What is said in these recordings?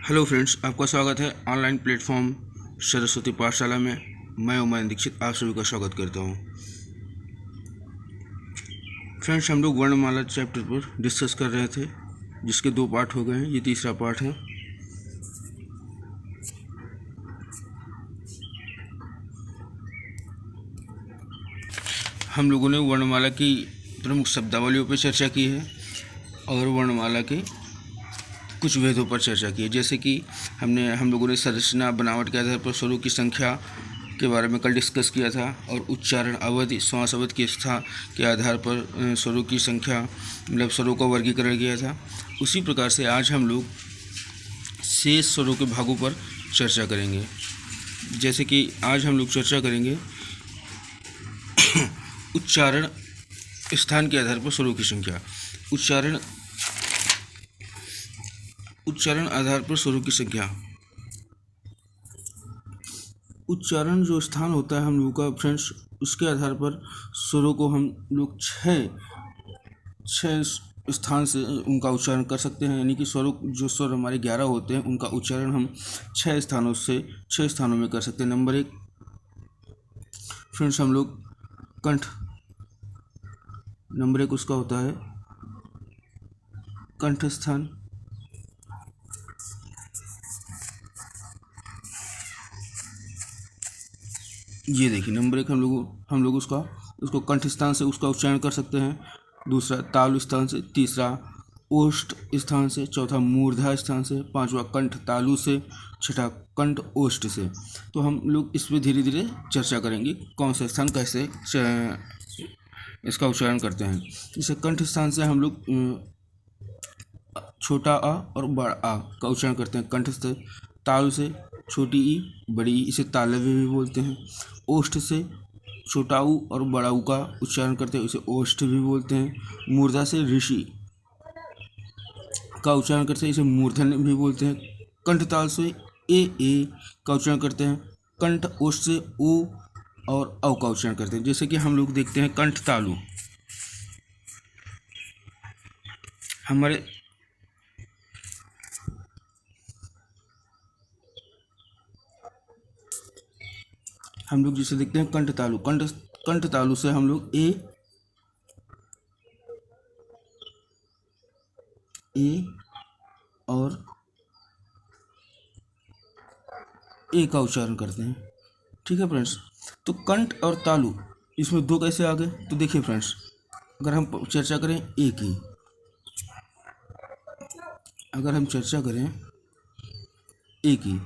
Hello friends, आपका स्वागत है ऑनलाइन प्लेटफॉर्म सरस्वती पाठशाला में। मैं उमर दीक्षित आप सभी का स्वागत करता हूं। फ्रेंड्स, हम लोग वर्णमाला चैप्टर पर डिस्कस कर रहे थे, जिसके 2 पार्ट हो गए हैं। ये तीसरा पार्ट है। हम लोगों ने वर्णमाला की प्रमुख शब्दावलियों पर चर्चा की है और वर्णमाला के कुछ भेदों पर चर्चा की है। जैसे कि हम लोगों ने संरचना बनावट के आधार पर स्वरों की संख्या के बारे में कल डिस्कस किया था और उच्चारण अवधि श्वास अवधि की स्थान के आधार पर स्वरों की संख्या मतलब स्वरों का वर्गीकरण किया था। उसी प्रकार से आज हम लोग शेष स्वरों के भागों पर चर्चा करेंगे। जैसे कि आज हम लोग चर्चा करेंगे उच्चारण स्थान के आधार पर स्वरों की संख्या। उच्चारण आधार पर स्वरों की संख्या। उच्चारण जो स्थान होता है हम लोगों का फ्रेंड्स, उसके आधार पर स्वरों को हम लोग छः स्थान से उनका उच्चारण कर सकते हैं। यानी कि जो स्वर हमारे 11 होते हैं, उनका उच्चारण हम 6 स्थानों में कर सकते हैं। नंबर 1 फ्रेंड्स, हम लोग कंठ। नंबर 1 उसका होता है कंठ स्थान। ये देखिए, नंबर 1 हम लोग उसको कंठ स्थान से उसका उच्चारण कर सकते हैं। दूसरा तालु स्थान से, तीसरा ओष्ठ स्थान से, चौथा मूर्धा स्थान से, पांचवा कंठ तालु से, छठा कंठ ओष्ठ से। तो हम लोग इस पर धीरे धीरे चर्चा करेंगे कौन सा स्थान कैसे इसका उच्चारण करते हैं। जैसे कंठ स्थान से हम लोग छोटा आ और बड़ा आ का उच्चारण करते हैं कंठ से। तालु से छोटी ई बड़ी ई, इसे तालव्य भी बोलते हैं। ओष्ठ से छोटा ऊ और बड़ा ऊ का उच्चारण करते हैं, इसे ओष्ठ भी बोलते हैं। मूर्धा से ऋषि का उच्चारण करते हैं, इसे मूर्धन्य भी बोलते हैं। कंठ ताल से ए का उच्चारण करते हैं। कंठ ओष्ठ से ओ और औ का उच्चारण करते हैं। जैसे कि हम लोग देखते हैं कंठ तालु। हम लोग जिसे देखते हैं कंठ तालु से हम लोग ए और ए का उच्चारण करते हैं। ठीक है फ्रेंड्स, तो कंठ और तालु इसमें 2 कैसे आ गए? तो देखिए फ्रेंड्स, अगर हम चर्चा करें ए की,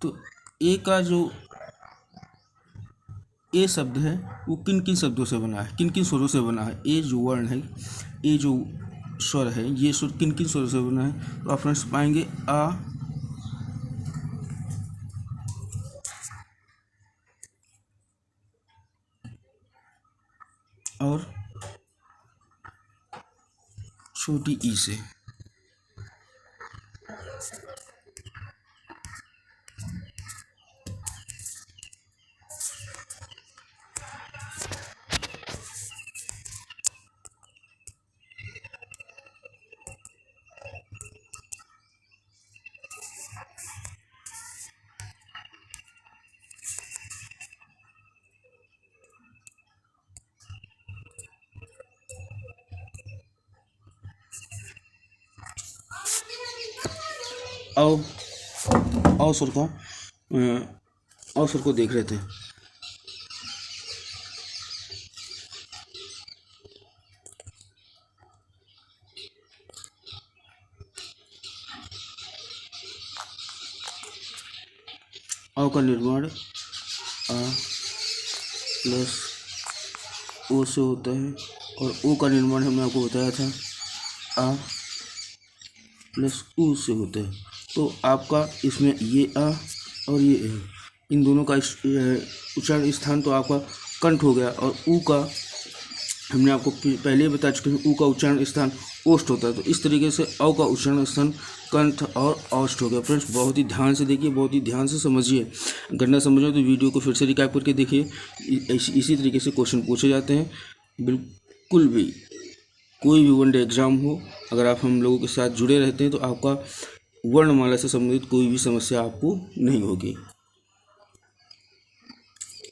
तो ए का जो ए शब्द है वो किन किन शब्दों से बना है, किन किन स्वरों से बना है? ए जो वर्ण है, ए जो स्वर है, ये स्वर किन किन स्वरों से बना है? तो आप फ्रेंड्स पाएंगे आ, और छोटी ई से। औ स्वर को देख रहे थे। औ का निर्माण आ प्लस ओ से होता है और ओ का निर्माण हमने आपको बताया था आ प्लस ऊ से होता है। तो आपका इसमें ये आ और ये ए, इन दोनों का उच्चारण स्थान तो आपका कंठ हो गया, और ऊ का हमने आपको पहले ही बता चुके हैं, ऊ का उच्चारण स्थान ओष्ठ होता है। तो इस तरीके से औ का उच्चारण स्थान कंठ और ओष्ठ हो गया। फ्रेंड्स, बहुत ही ध्यान से देखिए, बहुत ही ध्यान से समझिए। अगर ना समझो तो वीडियो को फिर से रिकैप करके देखिए। इसी तरीके से क्वेश्चन पूछे जाते हैं। बिल्कुल भी कोई भी वनडे एग्ज़ाम हो, अगर आप हम लोगों के साथ जुड़े रहते हैं तो आपका वर्णमाला से संबंधित कोई भी समस्या आपको नहीं होगी।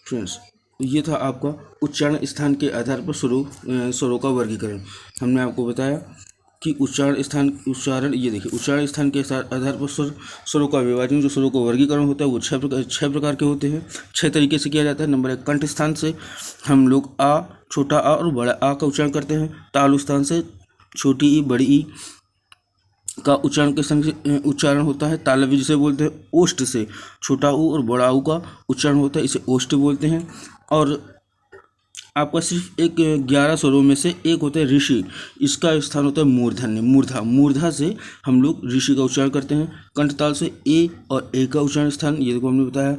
फ्रेंड्स, ये था आपका उच्चारण स्थान के आधार पर स्वरों का वर्गीकरण। हमने आपको बताया कि उच्चारण ये देखिए, उच्चारण स्थान के आधार पर स्वरों का विभाजन, जो स्वरों का वर्गीकरण होता है वो छह प्रकार के होते हैं। 6 तरीके से किया जाता है। नंबर 1, कंठ स्थान से हम लोग आ, छोटा आ और बड़ा आ का उच्चारण करते हैं। तालु स्थान से छोटी ई बड़ी ई का उच्चारण होता है। तालव्य जिसे बोलते हैं। ओष्ठ से छोटा ऊ और बड़ा ऊ का उच्चारण होता है, इसे ओष्ठ बोलते हैं। और आपका सिर्फ एक 11 स्वरों में से एक होता है ऋषि, इसका स्थान होता है मूर्धन्य, मूर्धा से हम लोग ऋषि का उच्चारण करते हैं। कंठताल से ए और ए का उच्चारण स्थान, ये देखो हमने बताया,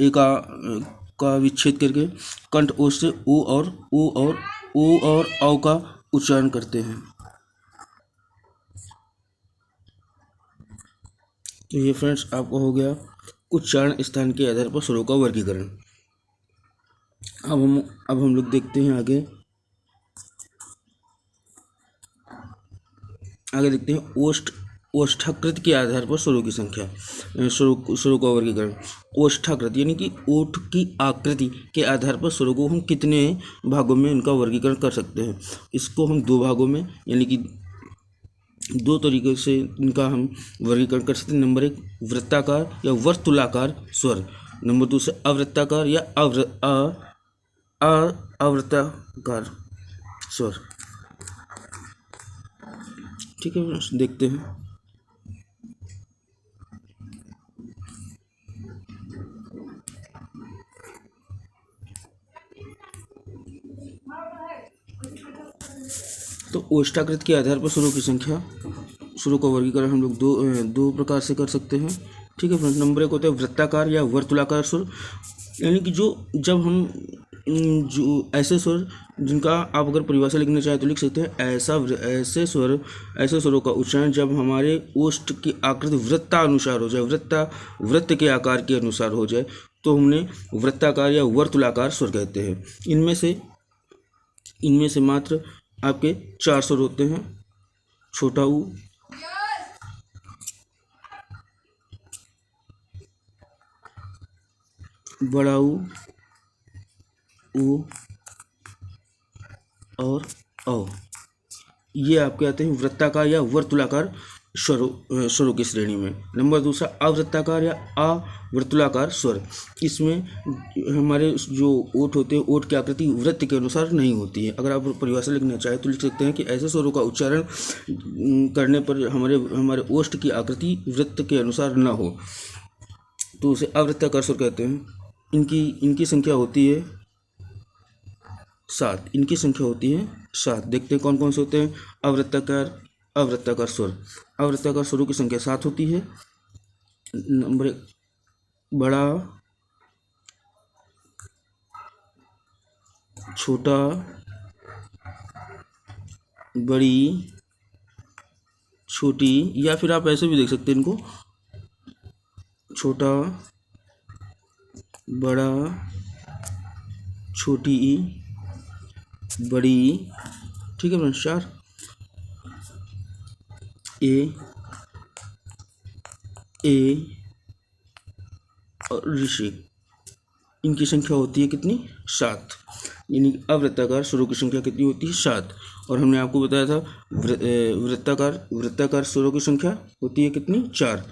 ए का विच्छेद करके कंठ ओष्ठ से ओ और औ का उच्चारण करते हैं। तो ये फ्रेंड्स आपका हो गया उच्चारण स्थान के आधार पर स्वरों का वर्गीकरण। अब हम लोग देखते हैं आगे देखते हैं ओष्ठाकृत के आधार पर स्वरों की संख्या, स्वरों का वर्गीकरण। ओष्ठाकृत यानी कि ओठ की आकृति के आधार पर स्वरों को हम कितने भागों में इनका वर्गीकरण कर सकते हैं। इसको हम 2 भागों में यानी कि 2 तरीके से इनका हम वर्गीकरण कर सकते हैं। नंबर 1, वृत्ताकार या वर्तुलाकार स्वर। नंबर 2 से अवृत्ताकार या अवृत्ताकार स्वर। ठीक है, देखते हैं। तो ओष्ठाकृत के आधार पर स्वरों की संख्या, स्वरों का वर्गीकरण हम लोग दो प्रकार से कर सकते हैं। ठीक है फ्रेंड्स, नंबर 1 होता है वृत्ताकार या वर्तुलाकार स्वर, यानी कि जब हम जो ऐसे स्वर जिनका आप अगर परिभाषा लिखना चाहें तो लिख सकते हैं, ऐसे स्वरों का उच्चारण जब हमारे ओष्ठ की आकृति वृत्तानुसार हो जाए, वृत्त के आकार के अनुसार हो जाए, तो हमने वृत्ताकार या वर्तुलाकार स्वर कहते हैं। इनमें से मात्र आपके 4 स्वर होते हैं। छोटा ऊ, बड़ा ऊ और औ, ये आपके आते हैं वृत्ताकार या वर्तुलाकार स्वरों की श्रेणी में। नंबर 2 अवृत्ताकार या अवर्तुलाकार स्वर। इसमें हमारे जो ओठ होते हैं, ओठ की आकृति वृत्त के अनुसार नहीं होती है। अगर आप परिभाषा लिखना चाहें तो लिख सकते हैं कि ऐसे स्वरों का उच्चारण करने पर हमारे ओष्ठ की आकृति वृत्त के अनुसार न हो, तो उसे अवृत्ताकार स्वर कहते हैं। इनकी संख्या होती है 7। देखते हैं कौन कौन से होते हैं। अवृत्ताकार स्वरों की संख्या 7 होती है। नंबर 1, बड़ा, छोटा, बड़ी, छोटी, या फिर आप ऐसे भी देख सकते हैं इनको, छोटा, बड़ा, छोटी, बड़ी। ठीक है फ्रेंड्स, 4 ए और ऋषि, इनकी संख्या होती है कितनी? 7। यानी अवृत्ताकार स्वरों की संख्या कितनी होती है? 7। और हमने आपको बताया था वृत्ताकार स्वरों की संख्या होती है कितनी? 4।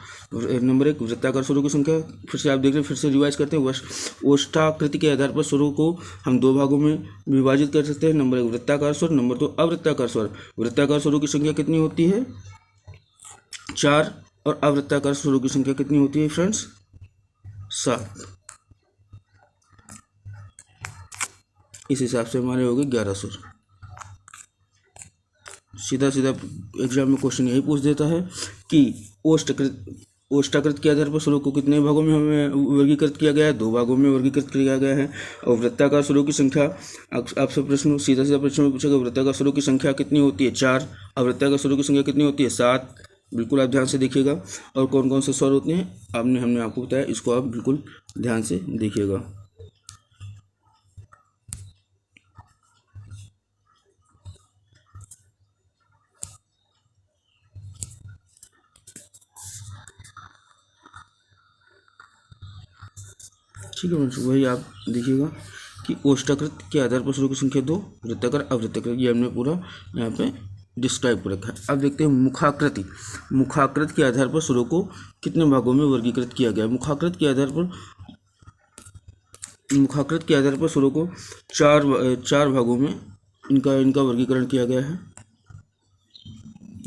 नंबर 1 वृत्ताकार स्वरों की संख्या, फिर से आप देख रहे हैं, फिर से रिवाइज करते हैं। ओष्ठाकृति के आधार पर स्वरों को हम 2 भागों में विभाजित कर सकते हैं। नंबर 1 वृत्ताकार स्वर, नंबर 2 अवृत्ताकार स्वर। वृत्ताकार स्वरों की संख्या कितनी होती है? 4। और अवृत्ताकार स्वरों की संख्या कितनी होती है फ्रेंड्स? 7। इस हिसाब से हमारे हो गए 11 स्वर। सीधा एग्जाम में क्वेश्चन यही पूछ देता है कि ओष्ठाकृत के आधार पर स्वरों को कितने भागों में हमें वर्गीकृत किया गया है? 2 भागों में वर्गीकृत किया गया है। और वृत्ताकार स्वरों की संख्या, आपसे प्रश्न सीधा प्रश्न में पूछेगा वृत्ताकार स्वरों की संख्या कितनी होती है? 4। अवृत्ताकार स्वरों की संख्या कितनी होती है? 7। बिल्कुल आप ध्यान से देखिएगा। और कौन कौन से स्वर होते हैं हमने आपको बताया, इसको आप बिल्कुल ध्यान से देखिएगा। ठीक है फ्रेंड्स, वही आप देखिएगा कि ओष्ठाकृत के आधार पर स्वरों की संख्या 2, वृत्ताकार अवृत्ताकार, ये हमने पूरा यहाँ पे डिस्क्राइब कर रखा है। अब देखते हैं मुखाकृति। मुखाकृत के आधार पर स्वरों को कितने भागों में वर्गीकृत किया गया है। मुखाकृत के आधार पर स्वरों को चार भागों में इनका वर्गीकरण किया गया है।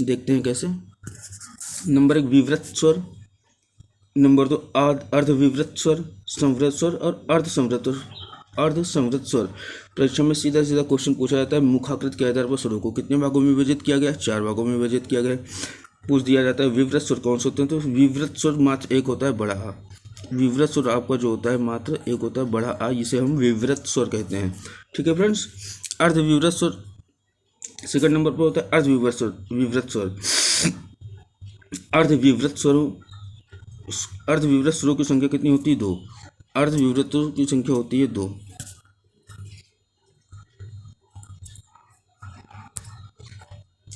देखते हैं कैसे। नंबर 1 विवृत स्वर, नंबर 2 अर्धविवृत स्वर, संवृत स्वर और अर्धसंवृत स्वर। परीक्षा में सीधा क्वेश्चन पूछा जाता है मुखाकृत के आधार पर स्वरों को कितने भागों में विभाजित किया गया है। 4 भागों में विभाजित किया गया है। पूछ दिया जाता है विवृत स्वर कौन से होते हैं, तो विवृत स्वर मात्र एक होता है, बड़ा आ। विवृत स्वर आपका जो होता है मात्र एक होता है, बड़ा आ, जिसे हम विवृत स्वर कहते हैं। ठीक है फ्रेंड्स। अर्धविवृत स्वर सेकंड नंबर पर होता है अर्धविवृत स्वर। अर्धविवृत स्वरों की संख्या कितनी होती है, 2। अर्धविवृतों की संख्या होती है 2।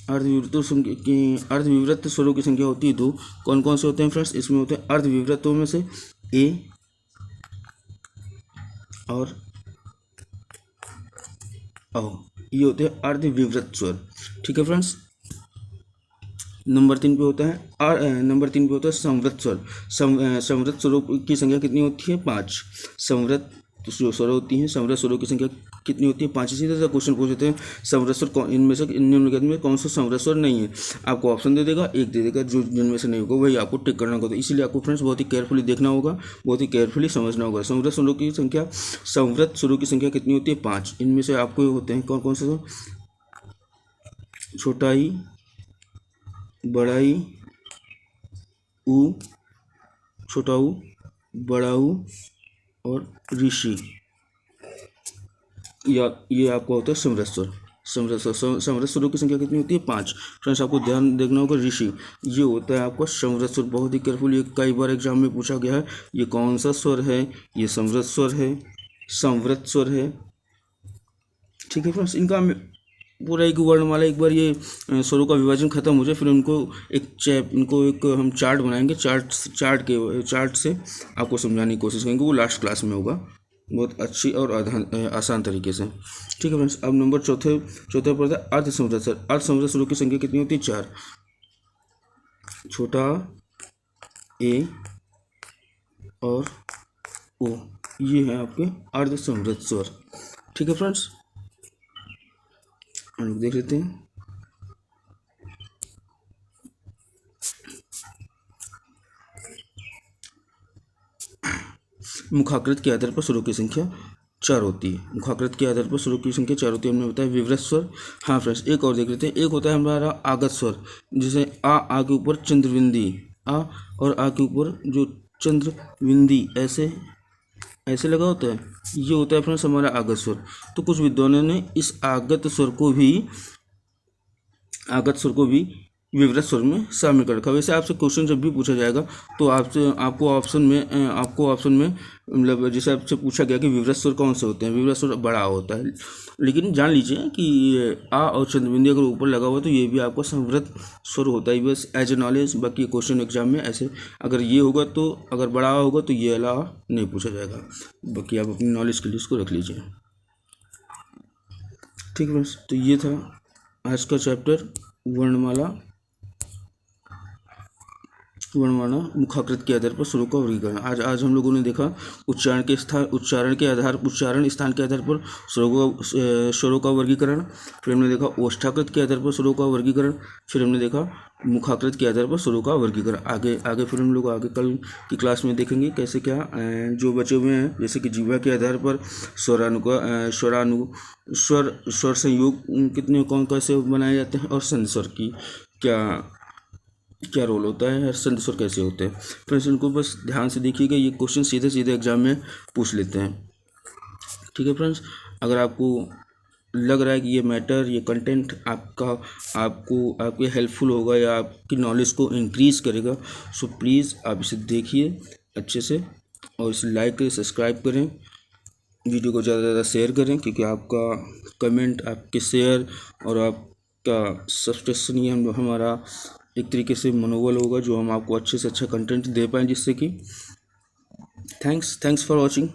अर्धविवृत स्वरों की संख्या होती है 2। कौन कौन से होते हैं फ्रेंड्स, इसमें होते हैं अर्धविवृतों में से ए और औ, ये होते हैं अर्धविवृत स्वर। ठीक है फ्रेंड्स। नंबर 3 पे होता है संवृत स्वर। संवृत स्वरों की संख्या कितनी होती है, 5। संवृत स्वरों होती हैं, संवृत स्वरों की संख्या कितनी होती है, 5। इसी तरह से क्वेश्चन पूछते हैं संवृत स्वर इनमें से निम्नलिखित में कौन सा संवृत स्वर नहीं है। आपको ऑप्शन दे देगा, एक दे देगा, जो जिनमें से नहीं होगा वही आपको टिक करना होगा। तो इसीलिए आपको फ्रेंड्स बहुत ही केयरफुली देखना होगा, बहुत ही केयरफुली समझना होगा। संवृत स्वरों की संख्या कितनी होती है, 5। इनमें से आपको होते हैं कौन कौन से, छोटा ई, बड़ा ई, ऊ, छोटा ऊ, बड़ा ऊ और ऋषि। ये आपको होता है समृत स्वर। समृत स्वरों की संख्या कितनी होती है, 5। फ्रेंड्स आपको ध्यान देखना होगा, ऋषि ये होता है आपका समृत स्वर। बहुत ही केयरफुल, ये कई बार एग्जाम में पूछा गया है, ये कौन सा स्वर है, ये समृत स्वर है, संवृत स्वर है। ठीक है फ्रेंड्स। इनका पूरा एक वर्णमाला, एक बार ये स्वरों का विभाजन खत्म हो जाए, फिर इनको एक हम चार्ट बनाएंगे। चार्ट से आपको समझाने की कोशिश करेंगे, वो लास्ट क्लास में होगा, बहुत अच्छी और आसान तरीके से। ठीक है फ्रेंड्स। अब नंबर चौथे पर था अर्धसंवृत स्वर। अर्धसंवृत स्वरों की संख्या कितनी होती है, 4। छोटा ए और ओ, ये है आपके अर्धसंवृत स्वर। ठीक है फ्रेंड्स, हम लोग देख लेते हैं। मुखाकृत के आधार पर स्वरों की संख्या 4 होती है। मुखाकृत के आधार पर स्वरों की संख्या 4 होती है, हमने बताया विवृत स्वर। हाँ फ्रेंड्स, एक और देख लेते हैं। एक होता है हमारा आगत स्वर, जिसे आ के ऊपर चंद्रबिंदी, आ और आ के ऊपर जो चंद्रबिंदी ऐसे लगा होता है, ये होता है फ्रेंड्स हमारा आगत स्वर। तो कुछ विद्वानों ने इस आगत स्वर को भी विवृत स्वर में शामिल कर रखा। वैसे आपसे क्वेश्चन जब भी पूछा जाएगा तो आपको ऑप्शन में मतलब जैसे आपसे पूछा गया कि विवृत स्वर कौन से होते हैं, विवृत स्वर बड़ा होता है, लेकिन जान लीजिए कि आ और चंद्रबिंदी अगर ऊपर लगा हुआ तो ये भी आपको संवृत स्वर होता है, बस एज ए नॉलेज। बाकी क्वेश्चन एग्जाम में ऐसे अगर ये होगा तो, अगर बड़ा होगा तो ये अलावा नहीं पूछा जाएगा। बाकी आप अपनी नॉलेज के लिए इसको रख लीजिए। ठीक है फ्रेंड्स, तो ये था आज का चैप्टर वर्णमाला मुखाकृत के आधार पर स्वरों का वर्गीकरण। आज हम लोगों ने देखा उच्चारण स्थान के आधार पर स्वरों का वर्गीकरण। फिर हमने देखा ओष्ठाकृत के आधार पर स्वरों का वर्गीकरण। फिर हमने देखा मुखाकृत के आधार पर स्वरों का वर्गीकरण। आगे फिर हम लोग आगे कल की क्लास में देखेंगे कैसे क्या जो बचे हुए हैं, जैसे कि जीवा के आधार पर स्वर संयोग कितने कौन कैसे बनाए जाते हैं, और संधि स्वर की क्या रोल होता है, संधि स्वर कैसे होते हैं। फ्रेंड्स इनको बस ध्यान से देखिएगा, ये क्वेश्चन सीधे एग्जाम में पूछ लेते हैं। ठीक है फ्रेंड्स, अगर आपको लग रहा है कि ये कंटेंट आपके हेल्पफुल होगा या आपकी नॉलेज को इंक्रीज़ करेगा, सो प्लीज़ आप इसे देखिए अच्छे से और इसे लाइक करें, सब्सक्राइब करें, वीडियो को ज़्यादा से ज़्यादा शेयर करें, क्योंकि आपका कमेंट, आपके शेयर और आपका सब्सक्रिप्शन ही हमारा एक तरीके से मनोबल होगा, जो हम आपको अच्छे से अच्छा कंटेंट दे पाएँ, जिससे कि थैंक्स फॉर वॉचिंग।